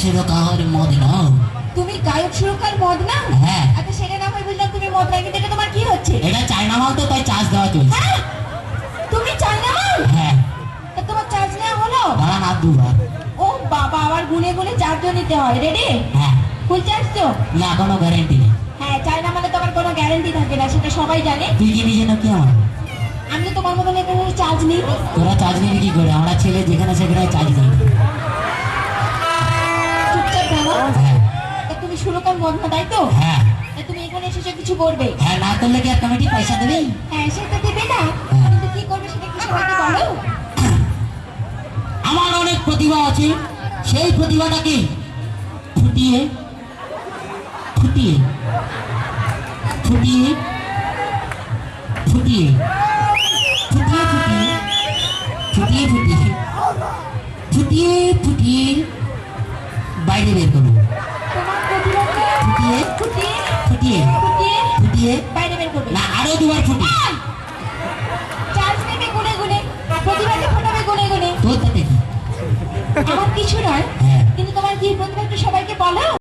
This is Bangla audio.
সুরকার মদ নাও। তুমি গায়ক সুরকার মদ না? হ্যাঁ। আচ্ছা সেটা না হয় বুঝলাম, তুমি মদ না, কিন্তু এটা তোমার কি হচ্ছে? এটা চায়না মাল তো, তাই চার্জ দেওয়া চলছে। হ্যাঁ, তুমি চাই না মাল? হ্যাঁ। তা তোমার চার্জ নেওয়া হলো? দাঁড়ান আর দুবার। ও বাবা, আবার গুনে গুনে চার্জও নিতে হয়। রেডি? হ্যাঁ। ফুল চার্জ তো? না, কোনো গ্যারেন্টি নেই। হ্যাঁ, চায়না মানে তোমার কোনো গ্যারান্টি থাকে না, সেটা সবাই জানে। তুই কি নিজে নাকি আমার? আমি তো তোমার মতন এখানে চার্জ নিই। তোরা চার্জ নিবি কি করে? আমরা ছেলে যেখানে সেখানে চার্জ নিই। চুপচাপ দাঁড়াও। হ্যাঁ। তা তুমি সুরকার মদ না, তাই তো? হ্যাঁ। তা তুমি এখানে এসে কিছু করবে? হ্যাঁ, না করলে কি আর কমিটি পয়সা দেবে? হ্যাঁ, সেটা দেবে না, হ্যাঁ। কিন্তু কি করবে সেটা কি সবাইকে বলো? আমার অনেক প্রতিভা আছে, সেই প্রতিভাটাকে ফুটিয়ে ফুটিয়ে ফুটিয়ে ফুটিয়ে ফুটিয়ে ফুটিয়ে ফুটিয়ে ফুটিয়ে ফুটিয়ে বাইরে বের করবো। তোমার প্রতিভাকে ফুটিয়ে ফুটিয়ে ফুটিয়ে ফুটিয়ে ফুটিয়ে বাইরে বের করবে। না, আরো দুবার ফুটি। চার্জ নেবে গুনে গুনে, প্রতিভাকে ফোটাবে গুনে গুনে। তোর তাতে কি? আমার কিছু নয়, হ্যাঁ। কিন্তু তোমার কি প্রতিভা একটু সবাইকে বলো।